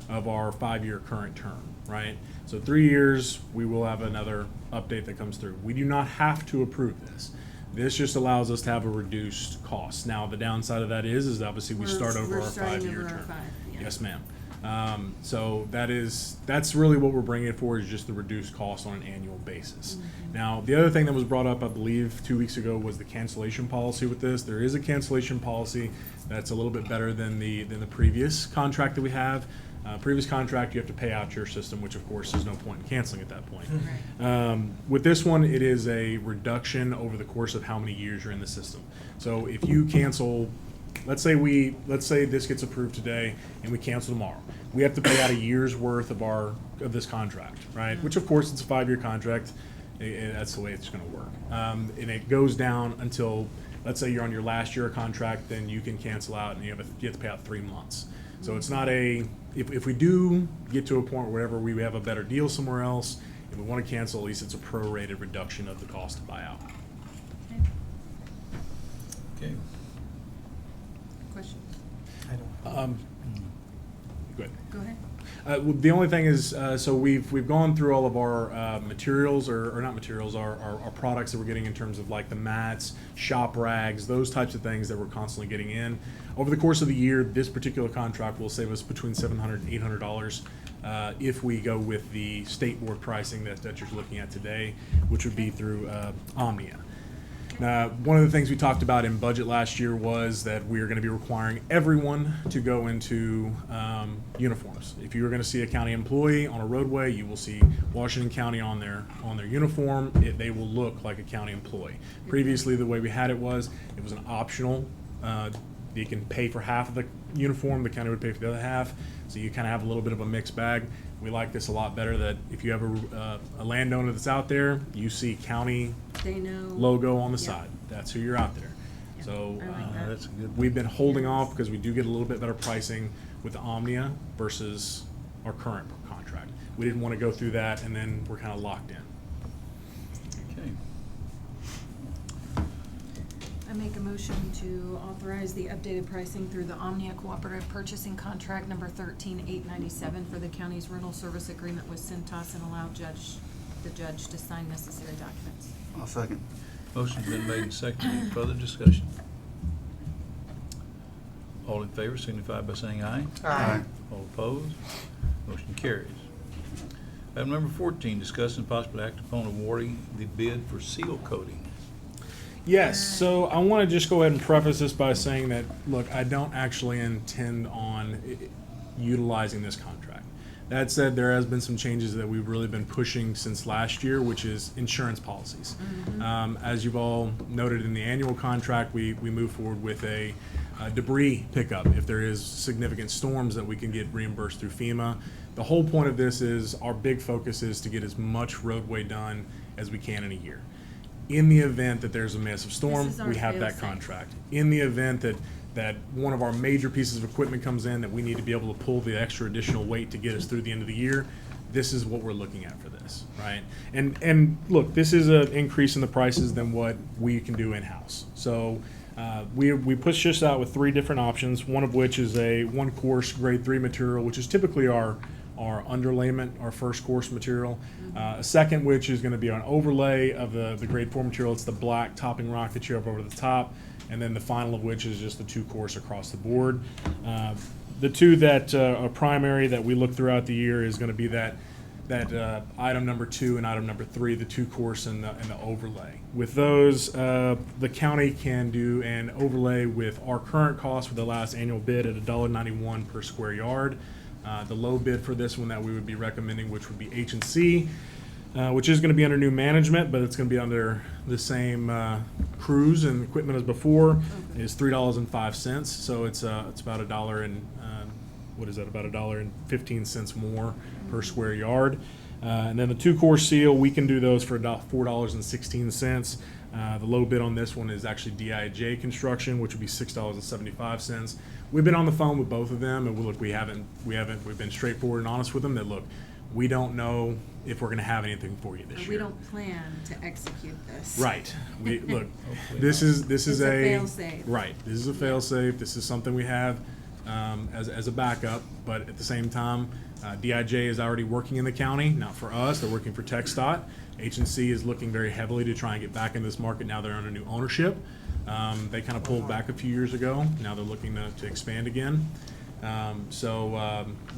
of our 5-year current term, right? So 3 years, we will have another update that comes through. We do not have to approve this. This just allows us to have a reduced cost. Now, the downside of that is obviously we start over our 5-year term. Yes, ma'am. So that's really what we're bringing it for, is just the reduced cost on an annual basis. Now, the other thing that was brought up, I believe, 2 weeks ago was the cancellation policy with this. There is a cancellation policy that's a little bit better than the previous contract that we have. Previous contract, you have to pay out your system, which of course there's no point in canceling at that point. With this one, it is a reduction over the course of how many years you're in the system. So if you cancel, let's say this gets approved today and we cancel tomorrow, we have to pay out a year's worth of this contract, right? Which of course it's a 5-year contract. That's the way it's going to work, and it goes down until let's say you're on your last year of contract, then you can cancel out and you have to pay out 3 months. So it's not if we do get to a point wherever we have a better deal somewhere else, if we want to cancel, at least it's a prorated reduction of the cost to buy out. Okay. Questions? I don't. Go ahead. Go ahead. Well, the only thing is, so we've gone through all of our materials, or not materials, our products that we're getting in terms of like the mats, shop rags, those types of things that we're constantly getting in. Over the course of the year, this particular contract will save us between $700 and $800 if we go with the state board pricing that you're looking at today, which would be through Omnia. Now, one of the things we talked about in budget last year was that we are going to be requiring everyone to go into uniforms. If you are going to see a county employee on a roadway, you will see Washington County on their uniform. They will look like a county employee. Previously, the way we had it was an optional. You can pay for half of the uniform, the county would pay for the other half. So you kind of have a little bit of a mixed bag. We like this a lot better, that if you have a landowner that's out there, you see county They know. logo on the Yeah. side. That's who you're out there. So I like that. That's a good. we've been holding off because we do get a little bit better pricing with the Omnia versus our current contract. We didn't want to go through that, and then we're kind of locked in. Okay. I make a motion to authorize the updated pricing through the Omnia Cooperative Purchasing Contract number 13897 for the county's rental service agreement with Cintas, and allow the judge to sign necessary documents. I'll second. Motion's been made and seconded. Any further discussion? All in favor signify by saying aye. Aye. All opposed? Motion carries. Item number 14, discuss and possibly act upon awarding the bid for seal coating. Yes, so I want to just go ahead and preface this by saying that, look, I don't actually intend on utilizing this contract. That said, there has been some changes that we've really been pushing since last year, which is insurance policies. As you've all noted in the annual contract, we move forward with a debris pickup if there is significant storms that we can get reimbursed through FEMA. The whole point of this is our big focus is to get as much roadway done as we can in a year. In the event that there's a massive storm, This is our we have that fail-safe. contract. In the event that one of our major pieces of equipment comes in that we need to be able to pull the extra additional weight to get us through the end of the year, this is what we're looking at for this, right? And look, this is an increase in the prices than what we can do in-house. So we push this out with 3 different options, one of which is a one-course grade 3 material, which is typically our underlayment, our first course material. A second, which is going to be an overlay of the grade 4 material. It's the black topping rock that you have over the top. And then the final of which is just the 2-course across the board. The 2 that are primary that we look throughout the year is going to be that item number 2 and item number 3, the 2-course and the overlay. With those, the county can do an overlay with our current cost for the last annual bid at $1.91 per square yard. The low bid for this one that we would be recommending, which would be H&C, which is going to be under new management, but it's going to be under the same crews and equipment as before, is $3.05. So it's about $1 and about $1.15 more per square yard. And then the 2-course seal, we can do those for $4.16. The low bid on this one is actually DIJ Construction, which would be $6.75. We've been on the phone with both of them, and we've been straightforward and honest with them that, look, we don't know if we're going to have anything for you this year. We don't plan to execute this. Right. Look, this is It's a fail-safe. Right. This is a fail-safe. This is something we have as a backup, but at the same time, DIJ is already working in the county, not for us. They're working for TxDOT. H&C is looking very heavily to try and get back in this market. Now they're under new ownership. They kind of pulled back a few years ago. Now they're looking to expand again.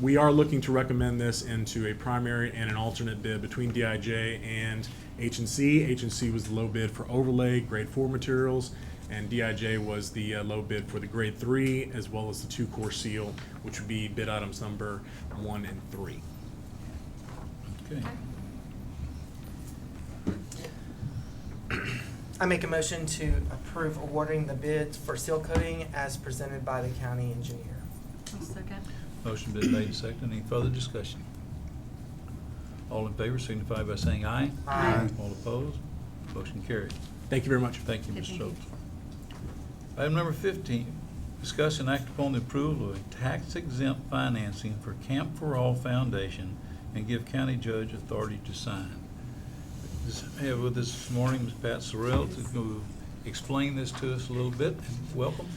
We are looking to recommend this into a primary and an alternate bid between DIJ and H&C. H&C was the low bid for overlay, grade 4 materials, and DIJ was the low bid for the grade 3, as well as the 2-course seal, which would be bid items number 1 and 3. Okay. I make a motion to approve awarding the bids for seal coating as presented by the county engineer. I'll second. Motion been made and seconded. Any further discussion? All in favor signify by saying aye. Aye. All opposed? Motion carries. Thank you very much. Thank you, Okay, Mr. thank you. Stokes. Item number 15, discuss and act upon the approval of a tax-exempt financing for Camp for All Foundation and give county judge authority to sign. We have with us this morning Ms. Pat Sorrell to go explain this to us a little bit. Welcome.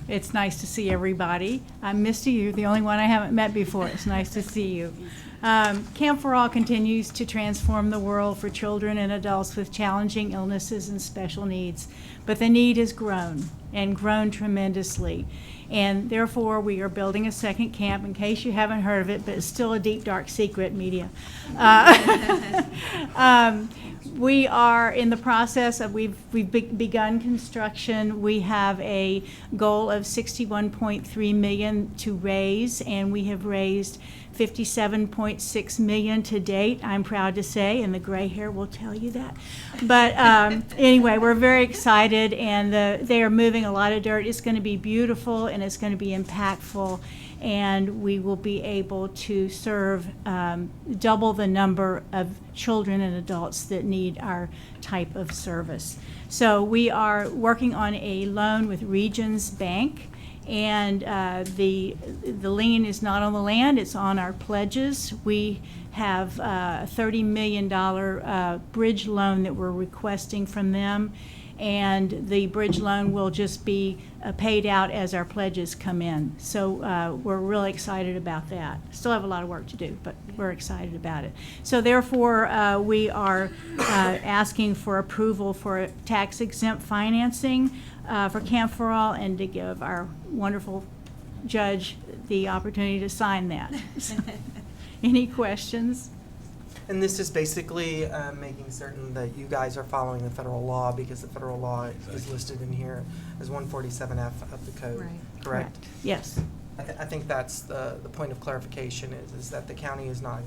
It's nice to see everybody. I'm Misty, you, the only one I haven't met before. It's nice to see you. Camp for All continues to transform the world for children and adults with challenging illnesses and special needs. But the need has grown, and grown tremendously. And therefore, we are building a second camp, in case you haven't heard of it, but it's still a deep, dark secret, media. We are in the process of, we've begun construction. We have a goal of $61.3 million to raise, and we have raised $57.6 million to date, I'm proud to say, and the gray hair will tell you that. But anyway, we're very excited, and they are moving a lot of dirt. It's going to be beautiful, and it's going to be impactful, and we will be able to serve double the number of children and adults that need our type of service. So we are working on a loan with Regions Bank, and the lien is not on the land, it's on our pledges. We have a $30 million bridge loan that we're requesting from them, and the bridge loan will just be paid out as our pledges come in. So we're really excited about that. Still have a lot of work to do, but we're excited about it. So therefore, we are asking for approval for tax-exempt financing for Camp for All, and to give our wonderful judge the opportunity to sign that. Any questions? And this is basically making certain that you guys are following the federal law, because the federal law is listed in here as 147F of the code, Right. correct? Yes. I think that's the point of clarification is that the county is not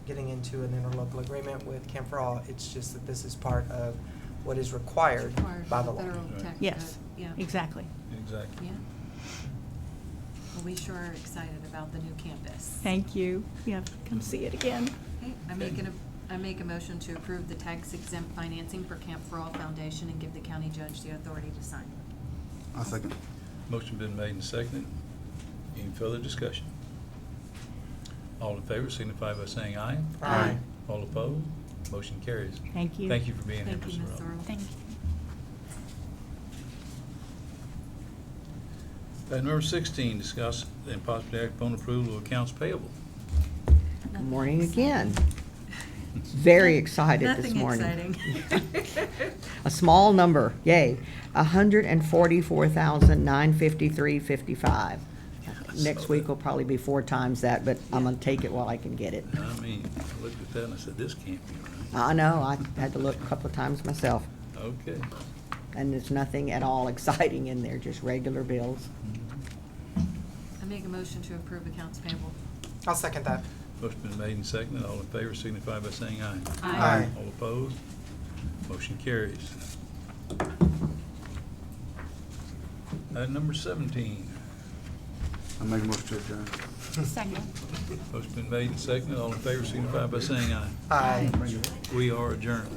getting into an interlocal agreement with Camp for All. It's just that this is part of what is required by the law. Federal tax Yes, code, yeah. exactly. Exactly. Yeah. Well, we sure are excited about the new campus. Thank you. You have to come see it again. Okay, I make a motion to approve the tax exempt financing for Camp for All Foundation and give the county judge the authority to sign. I'll second. Motion been made and seconded. Any further discussion? All in favor signify by saying aye. Aye. All opposed? Motion carries. Thank you. Thank you for being here, Thank Ms. you, Ms. Sorrell. Sorrell. Thank you. Item number 16, discuss and possibly act upon approval of accounts payable. Good morning again. Very excited this Nothing morning. exciting. A small number, yay, $144,953.55. Next week will probably be 4 times that, but I'm gonna take it while I can get it. I mean, I looked at that and I said, this can't be I know, I had to look a couple of times myself, right. Okay. and there's nothing at all exciting in there, just regular bills. I make a motion to approve accounts payable. I'll second that. Motion been made and seconded. All in favor signify by saying aye. Aye. All opposed? Motion carries. Item number 17. I make a motion to adjourn. Second. Motion been made and seconded. All in favor signify by saying aye. Aye. We are adjourned.